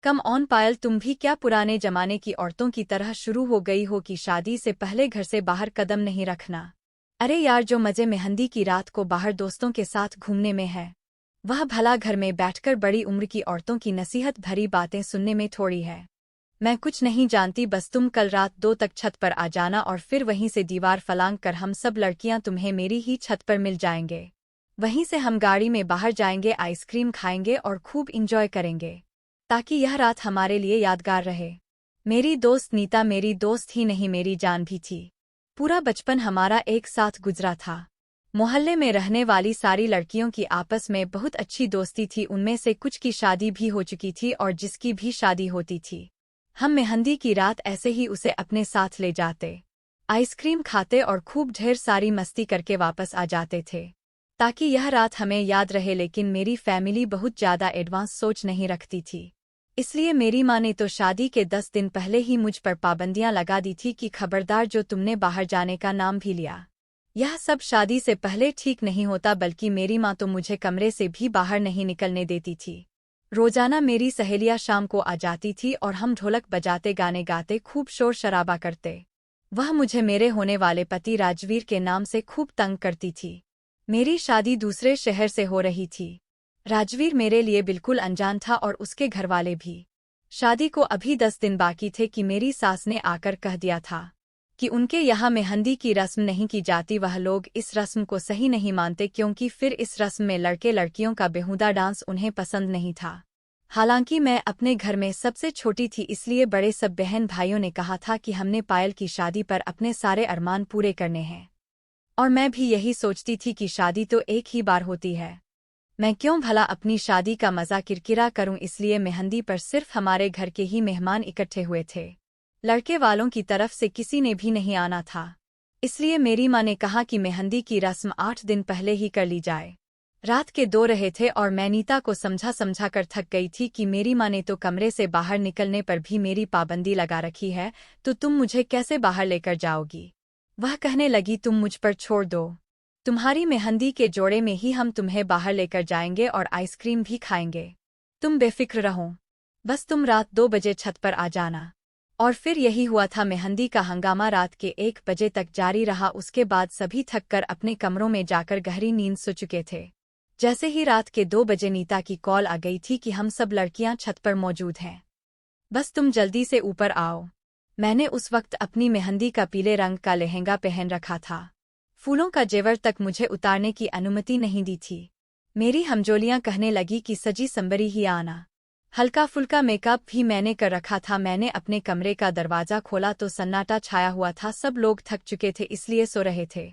Come on पायल, तुम भी क्या पुराने जमाने की औरतों की तरह शुरू हो गई हो कि शादी से पहले घर से बाहर कदम नहीं रखना। अरे यार, जो मजे मेहंदी की रात को बाहर दोस्तों के साथ घूमने में है, वह भला घर में बैठकर बड़ी उम्र की औरतों की नसीहत भरी बातें सुनने में थोड़ी है। मैं कुछ नहीं जानती, बस तुम कल रात 2 तक छत पर आ जाना और फिर वहीं से दीवार फलांग कर हम सब लड़कियां तुम्हें मेरी ही छत पर मिल जाएंगे। वहीं से हम गाड़ी में बाहर जाएंगे, आइसक्रीम खाएंगे और खूब इंजॉय करेंगे, ताकि यह रात हमारे लिए यादगार रहे। मेरी दोस्त नीता मेरी दोस्त ही नहीं, मेरी जान भी थी। पूरा बचपन हमारा एक साथ गुजरा था। मोहल्ले में रहने वाली सारी लड़कियों की आपस में बहुत अच्छी दोस्ती थी। उनमें से कुछ की शादी भी हो चुकी थी और जिसकी भी शादी होती थी, हम मेहंदी की रात ऐसे ही उसे अपने साथ ले जाते, आइसक्रीम खाते और खूब ढेर सारी मस्ती करके वापस आ जाते थे, ताकि यह रात हमें याद रहे। लेकिन मेरी फैमिली बहुत ज़्यादा एडवांस सोच नहीं रखती थी, इसलिए मेरी माँ ने तो शादी के 10 दिन पहले ही मुझ पर पाबंदियां लगा दी थी कि खबरदार, जो तुमने बाहर जाने का नाम भी लिया, यह सब शादी से पहले ठीक नहीं होता। बल्कि मेरी माँ तो मुझे कमरे से भी बाहर नहीं निकलने देती थी। रोजाना मेरी सहेलियां शाम को आ जाती थी और हम ढोलक बजाते गाने गाते खूब शोर शराबा करते। वह मुझे मेरे होने वाले पति राजवीर के नाम से खूब तंग करती थी। मेरी शादी दूसरे शहर से हो रही थी। राजवीर मेरे लिए बिल्कुल अनजान था और उसके घरवाले भी। शादी को अभी 10 दिन बाकी थे कि मेरी सास ने आकर कह दिया था कि उनके यहाँ मेहंदी की रस्म नहीं की जाती। वह लोग इस रस्म को सही नहीं मानते, क्योंकि फिर इस रस्म में लड़के लड़कियों का बेहुदा डांस उन्हें पसंद नहीं था। हालांकि मैं अपने घर में सबसे छोटी थी, इसलिए बड़े सब बहन भाइयों ने कहा था कि हमने पायल की शादी पर अपने सारे अरमान पूरे करने हैं। और मैं भी यही सोचती थी कि शादी तो एक ही बार होती है, मैं क्यों भला अपनी शादी का मजा किरकिरा करूं। इसलिए मेहंदी पर सिर्फ हमारे घर के ही मेहमान इकट्ठे हुए थे, लड़के वालों की तरफ से किसी ने भी नहीं आना था। इसलिए मेरी माँ ने कहा कि मेहंदी की रस्म 8 दिन पहले ही कर ली जाए। रात के 2 रहे थे और मैं नीता को समझा कर थक गई थी कि मेरी माँ ने तो कमरे से बाहर निकलने पर भी मेरी पाबंदी लगा रखी है, तो तुम मुझे कैसे बाहर लेकर जाओगी। वह कहने लगी, तुम मुझ पर छोड़ दो, तुम्हारी मेहंदी के जोड़े में ही हम तुम्हें बाहर लेकर जाएंगे और आइसक्रीम भी खाएंगे। तुम बेफिक्र रहो, बस तुम रात 2 बजे छत पर आ जाना। और फिर यही हुआ था। मेहंदी का हंगामा रात के 1 बजे तक जारी रहा। उसके बाद सभी थककर अपने कमरों में जाकर गहरी नींद सो चुके थे। जैसे ही रात के 2 बजे नीता की कॉल आ गई थी कि हम सब लड़कियां छत पर मौजूद हैं, बस तुम जल्दी से ऊपर आओ। मैंने उस वक्त अपनी मेहंदी का पीले रंग का लहंगा पहन रखा था। फूलों का जेवर तक मुझे उतारने की अनुमति नहीं दी थी। मेरी हमजोलियां कहने लगी कि सजी संबरी ही आना। हल्का फुल्का मेकअप भी मैंने कर रखा था। मैंने अपने कमरे का दरवाजा खोला तो सन्नाटा छाया हुआ था। सब लोग थक चुके थे, इसलिए सो रहे थे।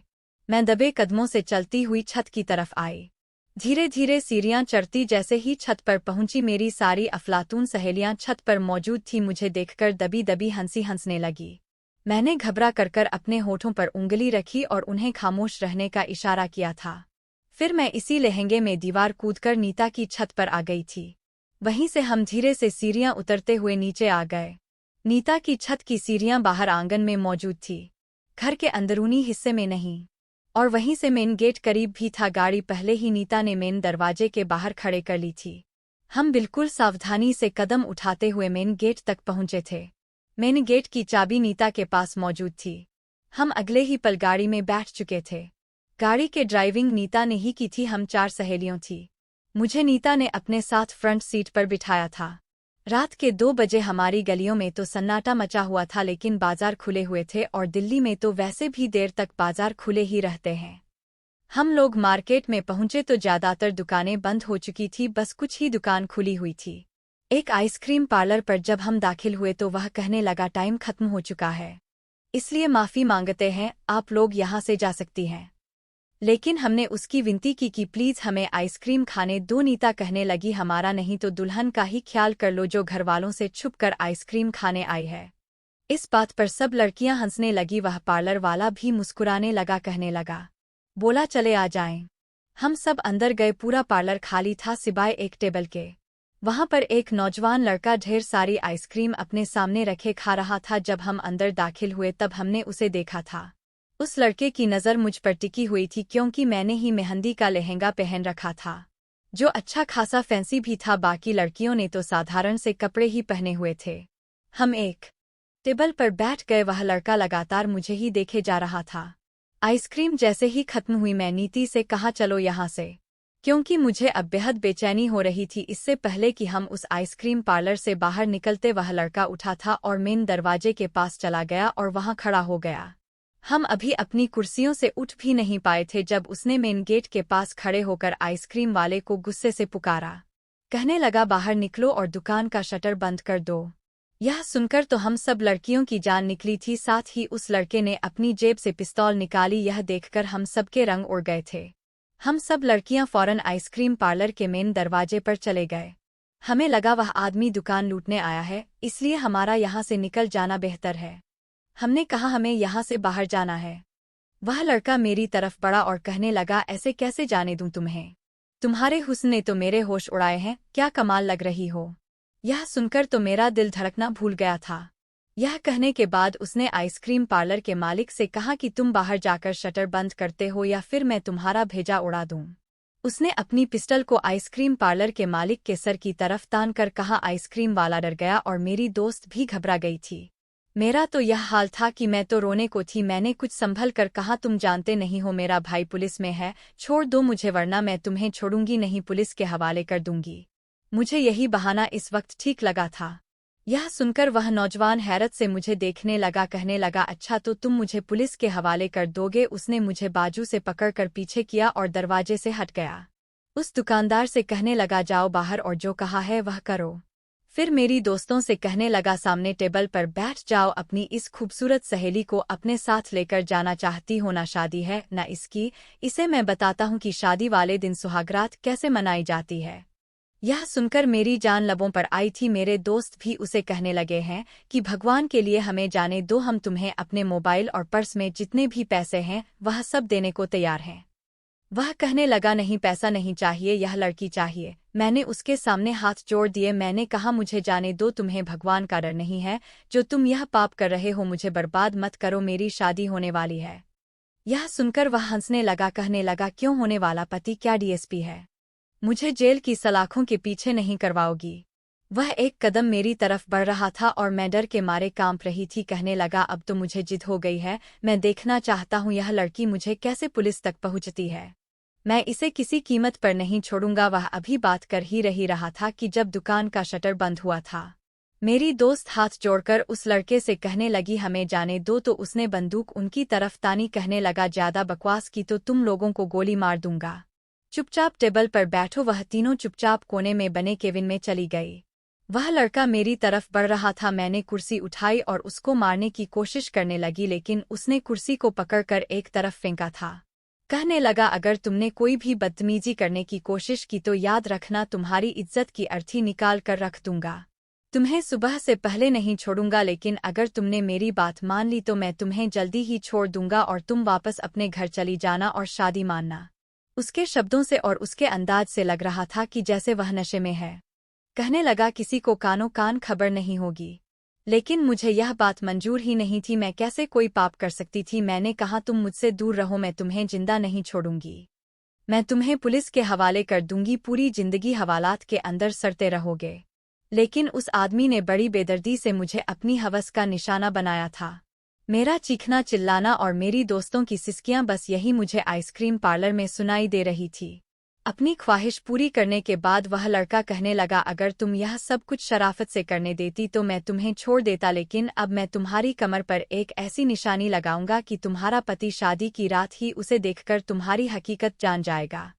मैं दबे कदमों से चलती हुई छत की तरफ आई, धीरे धीरे सीढ़ियां चढ़ती। जैसे ही छत पर पहुंची, मेरी सारी अफलातून सहेलियां छत पर मौजूद थी। मुझे देखकर दबी दबी हंसने लगी। मैंने घबरा कर अपने होठों पर उंगली रखी और उन्हें खामोश रहने का इशारा किया था। फिर मैं इसी लहंगे में दीवार कूदकर नीता की छत पर आ गई थी। वहीं से हम धीरे से सीढ़ियां उतरते हुए नीचे आ गए। नीता की छत की सीढ़ियां बाहर आंगन में मौजूद थी, घर के अंदरूनी हिस्से में नहीं। और वहीं से मेन गेट करीब भी था। गाड़ी पहले ही नीता ने मेन दरवाजे के बाहर खड़े कर ली थी। हम बिल्कुल सावधानी से कदम उठाते हुए मेन गेट तक पहुंचे थे। मेन गेट की चाबी नीता के पास मौजूद थी। हम अगले ही पल गाड़ी में बैठ चुके थे। गाड़ी के ड्राइविंग नीता ने ही की थी। हम 4 सहेलियों थी। मुझे नीता ने अपने साथ फ्रंट सीट पर बिठाया था। रात के 2 बजे हमारी गलियों में तो सन्नाटा मचा हुआ था, लेकिन बाजार खुले हुए थे और दिल्ली में तो वैसे भी देर तक बाजार खुले ही रहते हैं। हम लोग मार्केट में पहुंचे तो ज्यादातर दुकानें बंद हो चुकी थी, बस कुछ ही दुकान खुली हुई थी। एक आइसक्रीम पार्लर पर जब हम दाखिल हुए तो वह कहने लगा, टाइम खत्म हो चुका है, इसलिए माफी मांगते हैं, आप लोग यहाँ से जा सकती हैं। लेकिन हमने उसकी विनती की कि प्लीज हमें आइसक्रीम खाने दो। नीता कहने लगी, हमारा नहीं तो दुल्हन का ही ख्याल कर लो, जो घरवालों से छुपकर आइसक्रीम खाने आई है। इस बात पर सब लड़कियां हंसने लगी। वह पार्लर वाला भी मुस्कुराने लगा, कहने लगा, बोला चले आ जाएं। हम सब अंदर गए। पूरा पार्लर खाली था सिवाय एक टेबल के। वहां पर एक नौजवान लड़का ढेर सारी आइसक्रीम अपने सामने रखे खा रहा था। जब हम अंदर दाखिल हुए तब हमने उसे देखा था। उस लड़के की नज़र मुझ पर टिकी हुई थी, क्योंकि मैंने ही मेहंदी का लहंगा पहन रखा था। जो अच्छा खासा फैंसी भी था। बाकी लड़कियों ने तो साधारण से कपड़े ही पहने हुए थे। हम एक टेबल पर बैठ गए। वह लड़का लगातार मुझे ही देखे जा रहा था। आइसक्रीम जैसे ही खत्म हुई मैं नीति से कहा, चलो यहाँ से, क्योंकि मुझे अब बेहद बेचैनी हो रही थी। इससे पहले कि हम उस आइसक्रीम पार्लर से बाहर निकलते वह लड़का उठा था और मेन दरवाजे के पास चला गया और वहां खड़ा हो गया। हम अभी अपनी कुर्सियों से उठ भी नहीं पाए थे जब उसने मेन गेट के पास खड़े होकर आइसक्रीम वाले को गुस्से से पुकारा। कहने लगा, बाहर निकलो और दुकान का शटर बंद कर दो। यह सुनकर तो हम सब लड़कियों की जान निकली थी। साथ ही उस लड़के ने अपनी जेब से पिस्तौल निकाली। यह देखकर हम सबके रंग उड़ गए थे। हम सब लड़कियां फौरन आइसक्रीम पार्लर के मेन दरवाजे पर चले गए। हमें लगा वह आदमी दुकान लूटने आया है, इसलिए हमारा यहाँ से निकल जाना बेहतर है। हमने कहा, हमें यहाँ से बाहर जाना है। वह लड़का मेरी तरफ बढ़ा और कहने लगा, ऐसे कैसे जाने दूं तुम्हें? तुम्हारे हुस्न ने तो मेरे होश उड़ाए हैं, क्या कमाल लग रही हो। यह सुनकर तो मेरा दिल धड़कना भूल गया था। यह कहने के बाद उसने आइसक्रीम पार्लर के मालिक से कहा कि तुम बाहर जाकर शटर बंद करते हो या फिर मैं तुम्हारा भेजा उड़ा दूं। उसने अपनी पिस्टल को आइसक्रीम पार्लर के मालिक के सर की तरफ तान कर कहा। आइसक्रीम वाला डर गया और मेरी दोस्त भी घबरा गई थी। मेरा तो यह हाल था कि मैं तो रोने को थी। मैंने कुछ संभल कर कहा, तुम जानते नहीं हो मेरा भाई पुलिस में है, छोड़ दो मुझे वरना मैं तुम्हें छोड़ूंगी नहीं, पुलिस के हवाले कर दूंगी। मुझे यही बहाना इस वक्त ठीक लगा था। यह सुनकर वह नौजवान हैरत से मुझे देखने लगा। कहने लगा, अच्छा तो तुम मुझे पुलिस के हवाले कर दोगे? उसने मुझे बाजू से पकड़कर पीछे किया और दरवाजे से हट गया। उस दुकानदार से कहने लगा, जाओ बाहर और जो कहा है वह करो। फिर मेरी दोस्तों से कहने लगा, सामने टेबल पर बैठ जाओ। अपनी इस खूबसूरत सहेली को अपने साथ लेकर जाना चाहती हो ना? शादी है ना इसकी, इसे मैं बताता हूँ कि शादी वाले दिन सुहागरात कैसे मनाई जाती है। यह सुनकर मेरी जान लबों पर आई थी। मेरे दोस्त भी उसे कहने लगे हैं कि भगवान के लिए हमें जाने दो, हम तुम्हें अपने मोबाइल और पर्स में जितने भी पैसे हैं वह सब देने को तैयार हैं। वह कहने लगा, नहीं पैसा नहीं चाहिए, यह लड़की चाहिए। मैंने उसके सामने हाथ जोड़ दिए। मैंने कहा, मुझे जाने दो, तुम्हें भगवान का डर नहीं है? जो तुम यह पाप कर रहे हो, मुझे बर्बाद मत करो, मेरी शादी होने वाली है। यह सुनकर वह हंसने लगा। कहने लगा, क्यों होने वाला? पति क्या डीएसपी है? मुझे जेल की सलाखों के पीछे नहीं करवाओगी। वह एक कदम मेरी तरफ बढ़ रहा था और मैं डर के मारे कांप रही थी। कहने लगा, अब तो मुझे जिद हो गई है, मैं देखना चाहता हूँ यह लड़की मुझे कैसे पुलिस तक पहुँचती है। मैं इसे किसी कीमत पर नहीं छोड़ूंगा। वह अभी बात कर ही रहा था कि जब दुकान का शटर बंद हुआ था। मेरी दोस्त हाथ जोड़कर उस लड़के से कहने लगी, हमें जाने दो। तो उसने बंदूक उनकी तरफ तानी। कहने लगा, ज्यादा बकवास की तो तुम लोगों को गोली मार दूंगा, चुपचाप टेबल पर बैठो। वह तीनों चुपचाप कोने में बने केबिन में चली गई। वह लड़का मेरी तरफ बढ़ रहा था। मैंने कुर्सी उठाई और उसको मारने की कोशिश करने लगी, लेकिन उसने कुर्सी को पकड़कर एक तरफ फेंका था। कहने लगा, अगर तुमने कोई भी बदतमीजी करने की कोशिश की तो याद रखना, तुम्हारी इज्जत की अर्थी निकाल कर रख दूंगा। तुम्हें सुबह से पहले नहीं छोड़ूंगा, लेकिन अगर तुमने मेरी बात मान ली तो मैं तुम्हें जल्दी ही छोड़ दूंगा और तुम वापस अपने घर चली जाना और शादी मानना। उसके शब्दों से और उसके अंदाज से लग रहा था कि जैसे वह नशे में है। कहने लगा, किसी को कानो कान खबर नहीं होगी। लेकिन मुझे यह बात मंजूर ही नहीं थी। मैं कैसे कोई पाप कर सकती थी? मैंने कहा, तुम मुझसे दूर रहो, मैं तुम्हें जिंदा नहीं छोड़ूंगी। मैं तुम्हें पुलिस के हवाले कर दूंगी, पूरी जिंदगी हवालात के अंदर सड़ते रहोगे। लेकिन उस आदमी ने बड़ी बेदर्दी से मुझे अपनी हवस का निशाना बनाया था। मेरा चीखना चिल्लाना और मेरी दोस्तों की सिसकियां, बस यही मुझे आइसक्रीम पार्लर में सुनाई दे रही थी। अपनी ख्वाहिश पूरी करने के बाद वह लड़का कहने लगा, अगर तुम यह सब कुछ शराफत से करने देती तो मैं तुम्हें छोड़ देता, लेकिन अब मैं तुम्हारी कमर पर एक ऐसी निशानी लगाऊंगा कि तुम्हारा पति शादी की रात ही उसे देखकर तुम्हारी हकीकत जान जाएगा।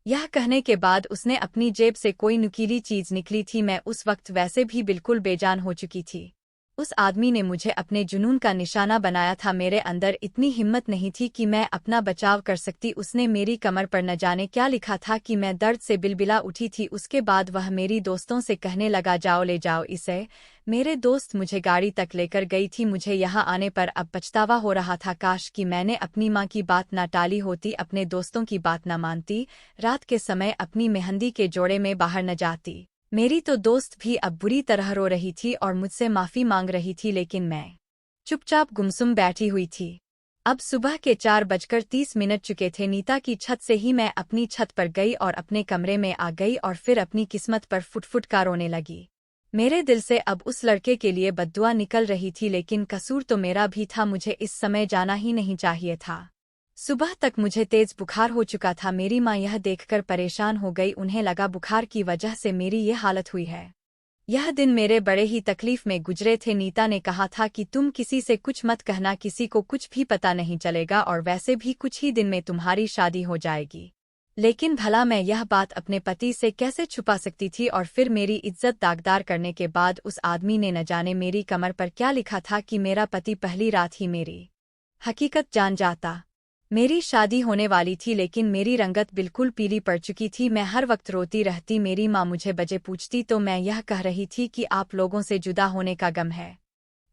यह कहने के बाद उसने अपनी जेब से कोई नुकीली चीज निकली थी। मैं उस वक्त वैसे भी बिल्कुल बेजान हो चुकी थी। उस आदमी ने मुझे अपने जुनून का निशाना बनाया था। मेरे अंदर इतनी हिम्मत नहीं थी कि मैं अपना बचाव कर सकती। उसने मेरी कमर पर न जाने क्या लिखा था कि मैं दर्द से बिलबिला उठी थी। उसके बाद वह मेरी दोस्तों से कहने लगा, जाओ ले जाओ इसे। मेरे दोस्त मुझे गाड़ी तक लेकर गई थी। मुझे यहाँ आने पर अब पछतावा हो रहा था। काश कि मैंने अपनी माँ की बात न टाली होती, अपने दोस्तों की बात न मानती, रात के समय अपनी मेहंदी के जोड़े में बाहर न जाती। मेरी तो दोस्त भी अब बुरी तरह रो रही थी और मुझसे माफ़ी मांग रही थी, लेकिन मैं चुपचाप गुमसुम बैठी हुई थी। अब सुबह के 4:30 चुके थे। नीता की छत से ही मैं अपनी छत पर गई और अपने कमरे में आ गई और फिर अपनी किस्मत पर फुट-फुट का रोने लगी। मेरे दिल से अब उस लड़के के लिए बद्दुआ निकल रही थी, लेकिन कसूर तो मेरा भी था। मुझे इस समय जाना ही नहीं चाहिए था। सुबह तक मुझे तेज बुखार हो चुका था। मेरी माँ यह देखकर परेशान हो गई। उन्हें लगा बुखार की वजह से मेरी ये हालत हुई है। यह दिन मेरे बड़े ही तकलीफ में गुजरे थे। नीता ने कहा था कि तुम किसी से कुछ मत कहना, किसी को कुछ भी पता नहीं चलेगा और वैसे भी कुछ ही दिन में तुम्हारी शादी हो जाएगी। लेकिन भला मैं यह बात अपने पति से कैसे छुपा सकती थी? और फिर मेरी इज्जत दागदार करने के बाद उस आदमी ने न जाने मेरी कमर पर क्या लिखा था कि मेरा पति पहली रात ही मेरी हकीकत जान जाता। मेरी शादी होने वाली थी, लेकिन मेरी रंगत बिल्कुल पीली पड़ चुकी थी। मैं हर वक्त रोती रहती। मेरी माँ मुझे बजे पूछती तो मैं यह कह रही थी कि आप लोगों से जुदा होने का गम है,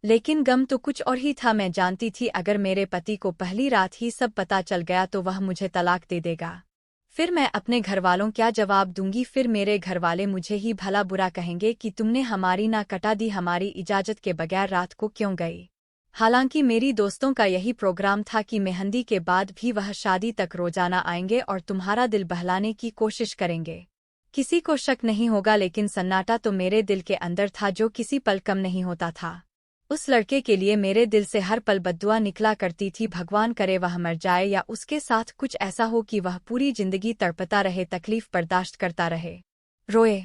लेकिन गम तो कुछ और ही था। मैं जानती थी अगर मेरे पति को पहली रात ही सब पता चल गया तो वह मुझे तलाक दे देगा। फिर मैं अपने घरवालों क्या जवाब दूंगी? फिर मेरे घरवाले मुझे ही भला बुरा कहेंगे कि तुमने हमारी ना कटा दी, हमारी इजाजत के बगैर रात को क्यों गई। हालांकि मेरी दोस्तों का यही प्रोग्राम था कि मेहंदी के बाद भी वह शादी तक रोजाना आएंगे और तुम्हारा दिल बहलाने की कोशिश करेंगे। किसी को शक नहीं होगा, लेकिन सन्नाटा तो मेरे दिल के अंदर था जो किसी पल कम नहीं होता था। उस लड़के के लिए मेरे दिल से हर पल बद्दुआ निकला करती थी। भगवान करे वह मर जाए या उसके साथ कुछ ऐसा हो कि वह पूरी जिंदगी तड़पता रहे, तकलीफ बर्दाश्त करता रहे, रोए,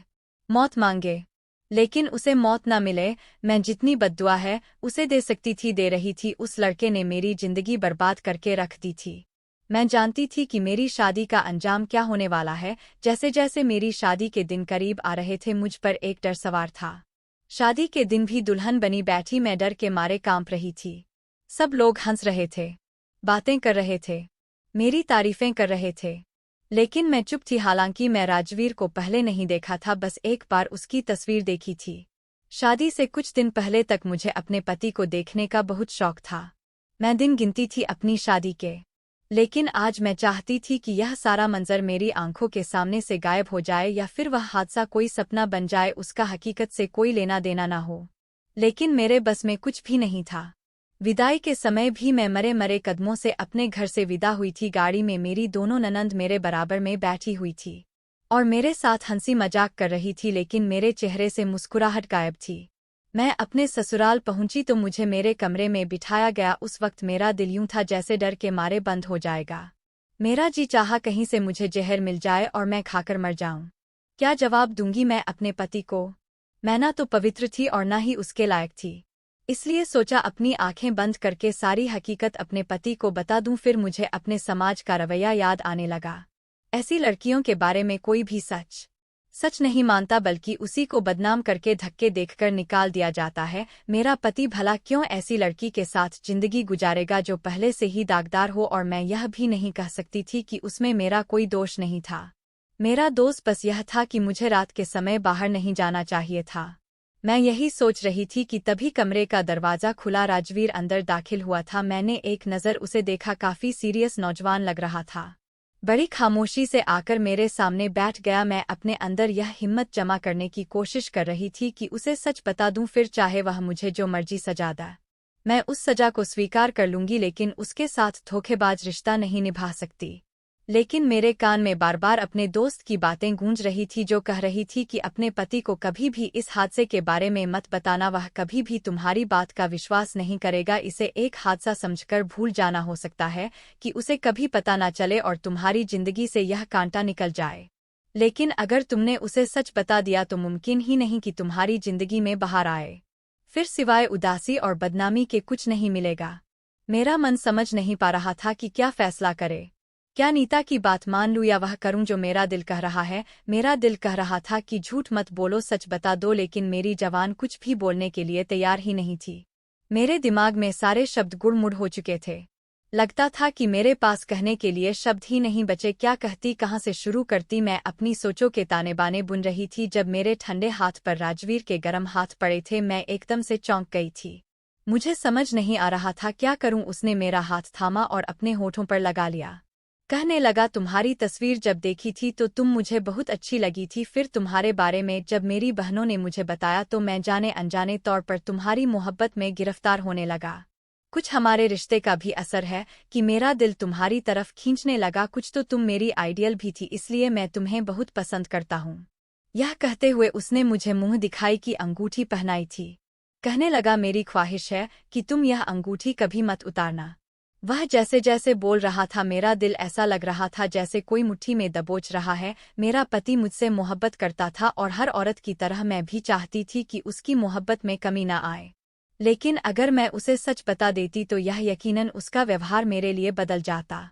मौत मांगे, लेकिन उसे मौत न मिले। मैं जितनी बद्दुआ है उसे दे सकती थी, दे रही थी। उस लड़के ने मेरी जिंदगी बर्बाद करके रख दी थी। मैं जानती थी कि मेरी शादी का अंजाम क्या होने वाला है। जैसे जैसे मेरी शादी के दिन करीब आ रहे थे मुझ पर एक डर सवार था। शादी के दिन भी दुल्हन बनी बैठी मैं डर के मारे कांप रही थी। सब लोग हंस रहे थे, बातें कर रहे थे, मेरी तारीफें कर रहे थे, लेकिन मैं चुप थी। हालांकि मैं राजवीर को पहले नहीं देखा था, बस एक बार उसकी तस्वीर देखी थी। शादी से कुछ दिन पहले तक मुझे अपने पति को देखने का बहुत शौक था। मैं दिन गिनती थी अपनी शादी के, लेकिन आज मैं चाहती थी कि यह सारा मंजर मेरी आंखों के सामने से गायब हो जाए, या फिर वह हादसा कोई सपना बन जाए, उसका हकीकत से कोई लेना देना ना हो। लेकिन मेरे बस में कुछ भी नहीं था। विदाई के समय भी मैं मरे मरे कदमों से अपने घर से विदा हुई थी। गाड़ी में मेरी दोनों ननंद मेरे बराबर में बैठी हुई थी और मेरे साथ हंसी मजाक कर रही थी, लेकिन मेरे चेहरे से मुस्कुराहट गायब थी। मैं अपने ससुराल पहुंची तो मुझे मेरे कमरे में बिठाया गया। उस वक्त मेरा दिल यूं था जैसे डर के मारे बंद हो जाएगा। मेरा जी चाहा कहीं से मुझे जहर मिल जाए और मैं खाकर मर जाऊं। क्या जवाब दूंगी मैं अपने पति को? मैं ना तो पवित्र थी और ना ही उसके लायक थी। इसलिए सोचा अपनी आंखें बंद करके सारी हकीकत अपने पति को बता दूं। फिर मुझे अपने समाज का रवैया याद आने लगा। ऐसी लड़कियों के बारे में कोई भी सच नहीं मानता, बल्कि उसी को बदनाम करके धक्के देखकर निकाल दिया जाता है। मेरा पति भला क्यों ऐसी लड़की के साथ जिंदगी गुजारेगा जो पहले से ही दागदार हो? और मैं यह भी नहीं कह सकती थी कि उसमें मेरा कोई दोष नहीं था। मेरा दोष बस यह था कि मुझे रात के समय बाहर नहीं जाना चाहिए था। मैं यही सोच रही थी कि तभी कमरे का दरवाजा खुला। राजवीर अंदर दाखिल हुआ था। मैंने एक नज़र उसे देखा, काफी सीरियस नौजवान लग रहा था। बड़ी खामोशी से आकर मेरे सामने बैठ गया। मैं अपने अंदर यह हिम्मत जमा करने की कोशिश कर रही थी कि उसे सच बता दूं, फिर चाहे वह मुझे जो मर्जी सजा दे, मैं उस सजा को स्वीकार कर लूंगी, लेकिन उसके साथ धोखेबाज रिश्ता नहीं निभा सकती। लेकिन मेरे कान में बार बार अपने दोस्त की बातें गूंज रही थी, जो कह रही थी कि अपने पति को कभी भी इस हादसे के बारे में मत बताना, वह कभी भी तुम्हारी बात का विश्वास नहीं करेगा। इसे एक हादसा समझकर भूल जाना, हो सकता है कि उसे कभी पता ना चले और तुम्हारी जिंदगी से यह कांटा निकल जाए। लेकिन अगर तुमने उसे सच बता दिया तो मुमकिन ही नहीं कि तुम्हारी जिंदगी में बाहर आए। फिर सिवाय उदासी और बदनामी के कुछ नहीं मिलेगा। मेरा मन समझ नहीं पा रहा था कि क्या फैसला करे। क्या नीता की बात मान लूं या वह करूं जो मेरा दिल कह रहा है? मेरा दिल कह रहा था कि झूठ मत बोलो, सच बता दो, लेकिन मेरी जबान कुछ भी बोलने के लिए तैयार ही नहीं थी। मेरे दिमाग में सारे शब्द गुड़मुड़ हो चुके थे। लगता था कि मेरे पास कहने के लिए शब्द ही नहीं बचे। क्या कहती, कहाँ से शुरू करती? मैं अपनी सोचों के ताने बाने बुन रही थी जब मेरे ठंडे हाथ पर राजवीर के गर्म हाथ पड़े थे। मैं एकदम से चौंक गई थी। मुझे समझ नहीं आ रहा था क्या करूं। उसने मेरा हाथ थामा और अपने होठों पर लगा लिया। कहने लगा, तुम्हारी तस्वीर जब देखी थी तो तुम मुझे बहुत अच्छी लगी थी। फिर तुम्हारे बारे में जब मेरी बहनों ने मुझे बताया तो मैं जाने अनजाने तौर पर तुम्हारी मोहब्बत में गिरफ्तार होने लगा। कुछ हमारे रिश्ते का भी असर है कि मेरा दिल तुम्हारी तरफ खींचने लगा। कुछ तो तुम मेरी आइडियल भी थी, इसलिए मैं तुम्हें बहुत पसंद करता हूँ। यह कहते हुए उसने मुझे मुंह दिखाई की अंगूठी पहनाई थी। कहने लगा, मेरी ख्वाहिश है कि तुम यह अंगूठी कभी मत उतारना। वह जैसे जैसे बोल रहा था मेरा दिल ऐसा लग रहा था जैसे कोई मुट्ठी में दबोच रहा है। मेरा पति मुझसे मोहब्बत करता था और हर औरत की तरह मैं भी चाहती थी कि उसकी मोहब्बत में कमी न आए। लेकिन अगर मैं उसे सच बता देती तो यह यकीनन उसका व्यवहार मेरे लिए बदल जाता।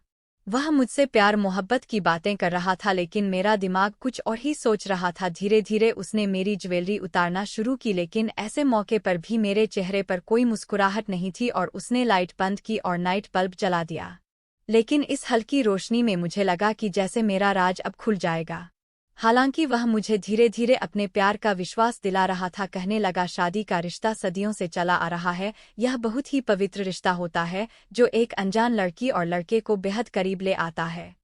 वह मुझसे प्यार मोहब्बत की बातें कर रहा था, लेकिन मेरा दिमाग कुछ और ही सोच रहा था। धीरे धीरे उसने मेरी ज्वेलरी उतारना शुरू की, लेकिन ऐसे मौके पर भी मेरे चेहरे पर कोई मुस्कुराहट नहीं थी और उसने लाइट बंद की और नाइट बल्ब जला दिया। लेकिन इस हल्की रोशनी में मुझे लगा कि जैसे मेरा राज अब खुल जाएगा। हालांकि वह मुझे धीरे धीरे अपने प्यार का विश्वास दिला रहा था। कहने लगा, शादी का रिश्ता सदियों से चला आ रहा है। यह बहुत ही पवित्र रिश्ता होता है जो एक अनजान लड़की और लड़के को बेहद करीब ले आता है।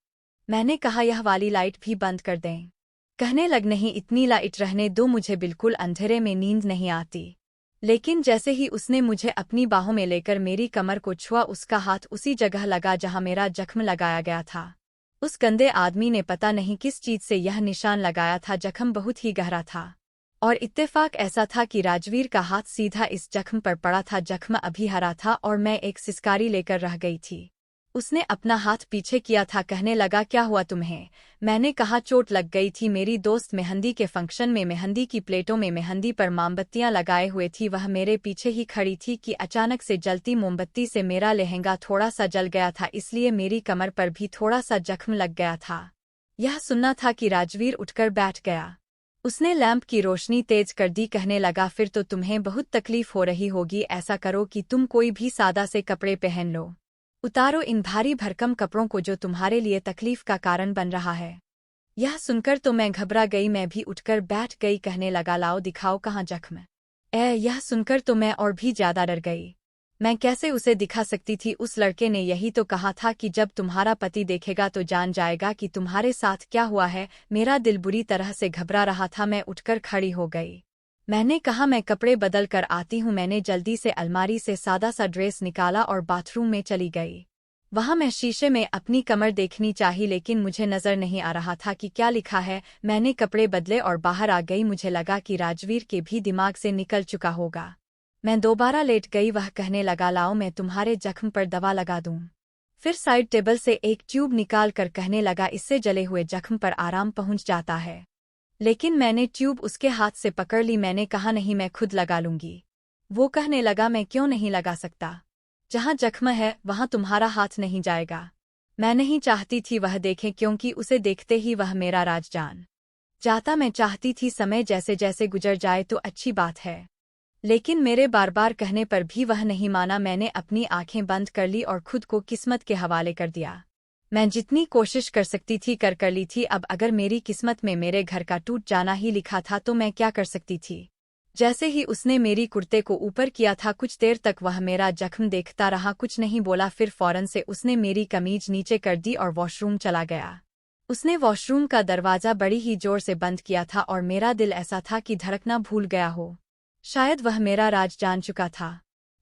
मैंने कहा, यह वाली लाइट भी बंद कर दें? कहने लग, नहीं, इतनी लाइट रहने दो, मुझे बिल्कुल अंधेरे में नींद नहीं आती। लेकिन जैसे ही उसने मुझे अपनी बाहों में लेकर मेरी कमर को छुआ, उसका हाथ उसी जगह लगा जहां मेरा जख्म लगाया गया था। उस गंदे आदमी ने पता नहीं किस चीज से यह निशान लगाया था। जख्म बहुत ही गहरा था और इत्तेफाक ऐसा था कि राजवीर का हाथ सीधा इस जख्म पर पड़ा था। जख्म अभी हरा था और मैं एक सिसकारी लेकर रह गई थी। उसने अपना हाथ पीछे किया था। कहने लगा, क्या हुआ तुम्हें? मैंने कहा, चोट लग गई थी। मेरी दोस्त मेहंदी के फंक्शन में मेहंदी की प्लेटों में मेहंदी पर मोमबत्तियां लगाए हुए थी। वह मेरे पीछे ही खड़ी थी कि अचानक से जलती मोमबत्ती से मेरा लहंगा थोड़ा सा जल गया था, इसलिए मेरी कमर पर भी थोड़ा सा जख्म लग गया था। यह सुनना था कि राजवीर उठकर बैठ गया। उसने लैंप की रोशनी तेज कर दी। कहने लगा, फिर तो तुम्हें बहुत तकलीफ हो रही होगी। ऐसा करो कि तुम कोई भी सादा से कपड़े पहन लो। उतारो इन भारी भरकम कपड़ों को जो तुम्हारे लिए तकलीफ का कारण बन रहा है। यह सुनकर तो मैं घबरा गई। मैं भी उठकर बैठ गई। कहने लगा, लाओ दिखाओ कहाँ जख्म। यह सुनकर तो मैं और भी ज्यादा डर गई। मैं कैसे उसे दिखा सकती थी? उस लड़के ने यही तो कहा था कि जब तुम्हारा पति देखेगा तो जान जाएगा कि तुम्हारे साथ क्या हुआ है। मेरा दिल बुरी तरह से घबरा रहा था। मैं उठकर खड़ी हो गई। मैंने कहा, मैं कपड़े बदल कर आती हूँ। मैंने जल्दी से अलमारी से सादा सा ड्रेस निकाला और बाथरूम में चली गई। वहां मैं शीशे में अपनी कमर देखनी चाही, लेकिन मुझे नजर नहीं आ रहा था कि क्या लिखा है। मैंने कपड़े बदले और बाहर आ गई। मुझे लगा कि राजवीर के भी दिमाग से निकल चुका होगा। मैं दोबारा लेट गई। वह कहने लगा, लाओ मैं तुम्हारे जख्म पर दवा लगा दूं। फिर साइड टेबल से एक ट्यूब निकाल कर कहने लगा, इससे जले हुए जख्म पर आराम पहुंच जाता है। लेकिन मैंने ट्यूब उसके हाथ से पकड़ ली। मैंने कहा, नहीं, मैं खुद लगा लूंगी। वो कहने लगा, मैं क्यों नहीं लगा सकता? जहां जख्म है वहां तुम्हारा हाथ नहीं जाएगा। मैं नहीं चाहती थी वह देखे, क्योंकि उसे देखते ही वह मेरा राज जान जाता। मैं चाहती थी समय जैसे जैसे गुजर जाए तो अच्छी बात है, लेकिन मेरे बार बार कहने पर भी वह नहीं माना। मैंने अपनी आंखें बंद कर ली और खुद को किस्मत के हवाले कर दिया। मैं जितनी कोशिश कर सकती थी कर ली थी। अब अगर मेरी किस्मत में मेरे घर का टूट जाना ही लिखा था तो मैं क्या कर सकती थी? जैसे ही उसने मेरी कुर्ते को ऊपर किया था, कुछ देर तक वह मेरा जख्म देखता रहा, कुछ नहीं बोला। फिर फौरन से उसने मेरी कमीज नीचे कर दी और वॉशरूम चला गया। उसने वॉशरूम का दरवाजा बड़ी ही जोर से बंद किया था और मेरा दिल ऐसा था कि धड़कना भूल गया हो। शायद वह मेरा राज जान चुका था।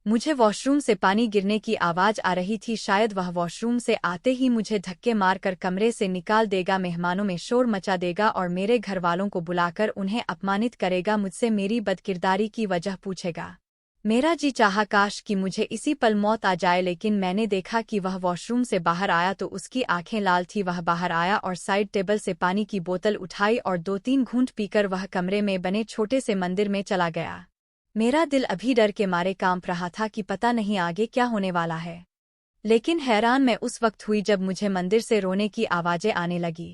मुझे वॉशरूम से पानी गिरने की आवाज आ रही थी। शायद वह वॉशरूम से आते ही मुझे धक्के मारकर कमरे से निकाल देगा, मेहमानों में शोर मचा देगा और मेरे घर वालों को बुलाकर उन्हें अपमानित करेगा, मुझसे मेरी बदकिरदारी की वजह पूछेगा। मेरा जी चाहा काश कि मुझे इसी पल मौत आ जाए, लेकिन मैंने देखा कि वह वॉशरूम से बाहर आया तो उसकी आंखें लाल थी। वह बाहर आया और साइड टेबल से पानी की बोतल उठाई और 2-3 घूंट पीकर वह कमरे में बने छोटे से मंदिर में चला गया। मेरा दिल अभी डर के मारे कांप रहा था कि पता नहीं आगे क्या होने वाला है। लेकिन हैरान मैं उस वक्त हुई जब मुझे मंदिर से रोने की आवाजें आने लगी।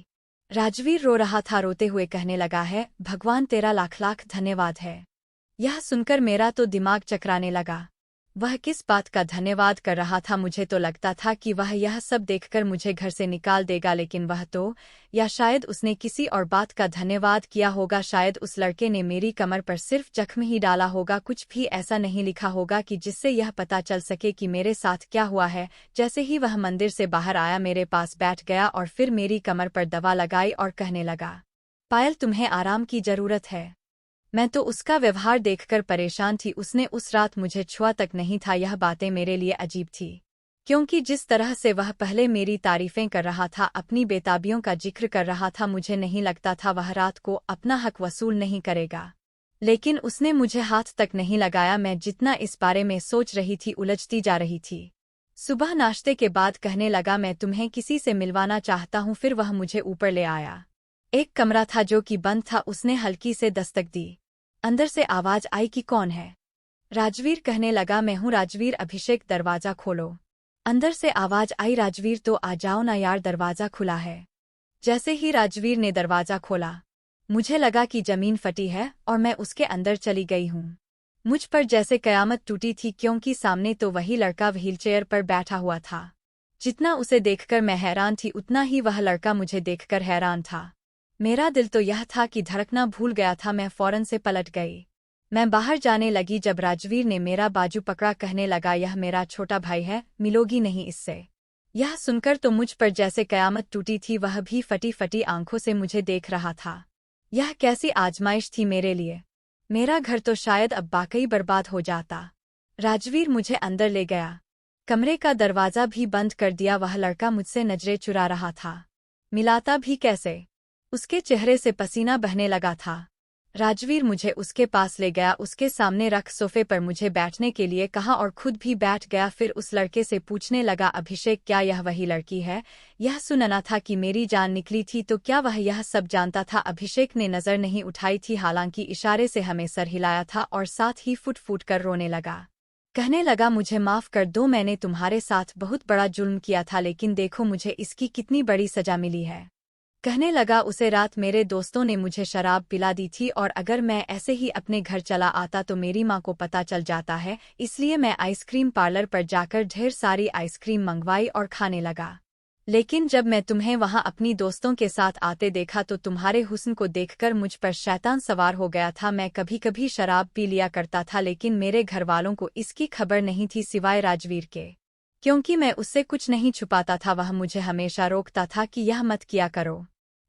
राजवीर रो रहा था। रोते हुए कहने लगा, है भगवान तेरा लाख लाख धन्यवाद है। यह सुनकर मेरा तो दिमाग चकराने लगा। वह किस बात का धन्यवाद कर रहा था? मुझे तो लगता था कि वह यह सब देखकर मुझे घर से निकाल देगा, लेकिन वह तो, या शायद उसने किसी और बात का धन्यवाद किया होगा। शायद उस लड़के ने मेरी कमर पर सिर्फ जख्म ही डाला होगा, कुछ भी ऐसा नहीं लिखा होगा कि जिससे यह पता चल सके कि मेरे साथ क्या हुआ है। जैसे ही वह मंदिर से बाहर आया, मेरे पास बैठ गया और फिर मेरी कमर पर दवा लगाई और कहने लगा, पायल, तुम्हें आराम की जरूरत है। मैं तो उसका व्यवहार देखकर परेशान थी। उसने उस रात मुझे छुआ तक नहीं था। यह बातें मेरे लिए अजीब थी, क्योंकि जिस तरह से वह पहले मेरी तारीफें कर रहा था, अपनी बेताबियों का जिक्र कर रहा था, मुझे नहीं लगता था वह रात को अपना हक वसूल नहीं करेगा। लेकिन उसने मुझे हाथ तक नहीं लगाया। मैं जितना इस बारे में सोच रही थी, उलझती जा रही थी। सुबह नाश्ते के बाद कहने लगा, मैं तुम्हें किसी से मिलवाना चाहता हूँ। फिर वह मुझे ऊपर ले आया। एक कमरा था जो कि बंद था। उसने हल्की से दस्तक दी। अंदर से आवाज आई कि कौन है। राजवीर कहने लगा, मैं हूँ राजवीर। अभिषेक, दरवाजा खोलो। अंदर से आवाज आई, राजवीर तो आ जाओ ना यार, दरवाजा खुला है। जैसे ही राजवीर ने दरवाजा खोला, मुझे लगा कि जमीन फटी है और मैं उसके अंदर चली गई हूँ। मुझ पर जैसे कयामत टूटी थी, क्योंकि सामने तो वही लड़का व्हीलचेयर पर बैठा हुआ था। जितना उसे देखकर मैं हैरान थी, उतना ही वह लड़का मुझे देखकर हैरान था। मेरा दिल तो यह था कि धड़कना भूल गया था। मैं फौरन से पलट गई। मैं बाहर जाने लगी जब राजवीर ने मेरा बाजू पकड़ा। कहने लगा, यह मेरा छोटा भाई है, मिलोगी नहीं इससे। यह सुनकर तो मुझ पर जैसे कयामत टूटी थी। वह भी फटी फटी आंखों से मुझे देख रहा था। यह कैसी आजमाइश थी मेरे लिए। मेरा घर तो शायद अब वाकई बर्बाद हो जाता। राजवीर मुझे अंदर ले गया। कमरे का दरवाजा भी बंद कर दिया। वह लड़का मुझसे नजरें चुरा रहा था। मिलाता भी कैसे? उसके चेहरे से पसीना बहने लगा था। राजवीर मुझे उसके पास ले गया, उसके सामने रख सोफे पर मुझे बैठने के लिए कहा और खुद भी बैठ गया। फिर उस लड़के से पूछने लगा, अभिषेक, क्या यह वही लड़की है? यह सुनना था कि मेरी जान निकली थी, तो क्या वह यह सब जानता था? अभिषेक ने नजर नहीं उठाई थी, हालांकि इशारे से हमें सर हिलाया था और साथ ही फुट फुट कर रोने लगा। कहने लगा, मुझे माफ कर दो, मैंने तुम्हारे साथ बहुत बड़ा जुल्म किया था, लेकिन देखो मुझे इसकी कितनी बड़ी सजा मिली है। कहने लगा, उसे रात मेरे दोस्तों ने मुझे शराब पिला दी थी और अगर मैं ऐसे ही अपने घर चला आता तो मेरी माँ को पता चल जाता है, इसलिए मैं आइसक्रीम पार्लर पर जाकर ढेर सारी आइसक्रीम मंगवाई और खाने लगा। लेकिन जब मैं तुम्हें वहाँ अपनी दोस्तों के साथ आते देखा तो तुम्हारे हुस्न को देखकर मुझ पर शैतान सवार हो गया था। मैं कभी कभी शराब पी लिया करता था, लेकिन मेरे घर वालों को इसकी खबर नहीं थी, सिवाय राजवीर के, क्योंकि मैं उससे कुछ नहीं छुपाता था। वह मुझे हमेशा रोकता था कि यह मत किया करो।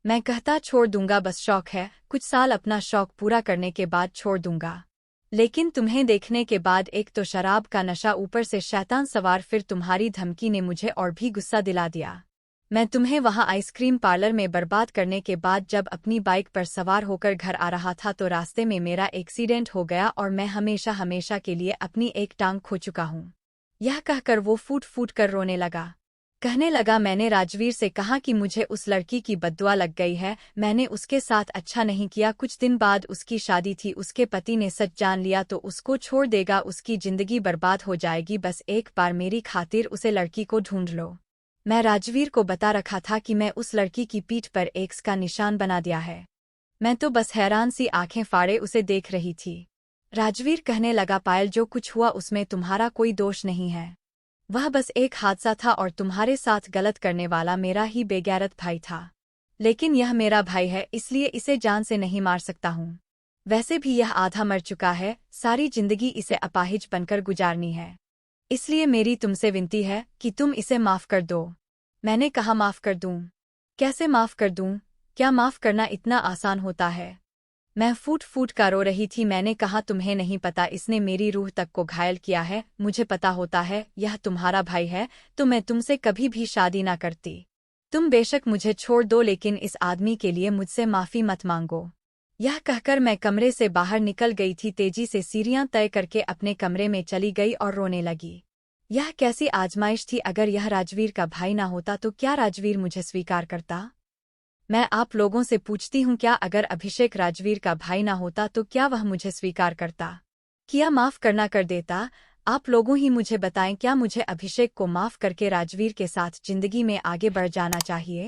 मैं कहता, छोड़ दूंगा, बस शौक है, कुछ साल अपना शौक पूरा करने के बाद छोड़ दूंगा। लेकिन तुम्हें देखने के बाद एक तो शराब का नशा, ऊपर से शैतान सवार, फिर तुम्हारी धमकी ने मुझे और भी गुस्सा दिला दिया। मैं तुम्हें वहां आइसक्रीम पार्लर में बर्बाद करने के बाद जब अपनी बाइक पर सवार होकर घर आ रहा था तो रास्ते में मेरा एक्सीडेंट हो गया और मैं हमेशा हमेशा के लिए अपनी एक टांग खो चुका हूँ। यह कहकर वो फूट फूट कर रोने लगा। कहने लगा, मैंने राजवीर से कहा कि मुझे उस लड़की की बद्दुआ लग गई है, मैंने उसके साथ अच्छा नहीं किया। कुछ दिन बाद उसकी शादी थी, उसके पति ने सच जान लिया तो उसको छोड़ देगा, उसकी जिंदगी बर्बाद हो जाएगी। बस एक बार मेरी खातिर उसे लड़की को ढूंढ लो। मैं राजवीर को बता रखा था कि मैं उस लड़की की पीठ पर एक्स का निशान बना दिया है। मैं तो बस हैरान सी आंखें फाड़े उसे देख रही थी। राजवीर कहने लगा, पायल, जो कुछ हुआ उसमें तुम्हारा कोई दोष नहीं है। वह बस एक हादसा था और तुम्हारे साथ गलत करने वाला मेरा ही बेगैरत भाई था। लेकिन यह मेरा भाई है, इसलिए इसे जान से नहीं मार सकता हूँ। वैसे भी यह आधा मर चुका है, सारी जिंदगी इसे अपाहिज बनकर गुजारनी है। इसलिए मेरी तुमसे विनती है कि तुम इसे माफ कर दो। मैंने कहा, माफ कर दूं? कैसे माफ कर दूं? क्या माफ करना इतना आसान होता है? मैं फूट फूट कर रो रही थी। मैंने कहा, तुम्हें नहीं पता, इसने मेरी रूह तक को घायल किया है। मुझे पता होता है यह तुम्हारा भाई है तो मैं तुमसे कभी भी शादी ना करती। तुम बेशक मुझे छोड़ दो, लेकिन इस आदमी के लिए मुझसे माफी मत मांगो। यह कहकर मैं कमरे से बाहर निकल गई थी, तेजी से सीढ़ियां तय करके अपने कमरे में चली गई और रोने लगी। यह कैसी आजमाइश थी? अगर यह राजवीर का भाई ना होता तो क्या राजवीर मुझे स्वीकार करता? मैं आप लोगों से पूछती हूँ, क्या अगर अभिषेक राजवीर का भाई ना होता तो क्या वह मुझे स्वीकार करता? क्या माफ करना कर देता? आप लोगों ही मुझे बताएं, क्या मुझे अभिषेक को माफ करके राजवीर के साथ जिंदगी में आगे बढ़ जाना चाहिए?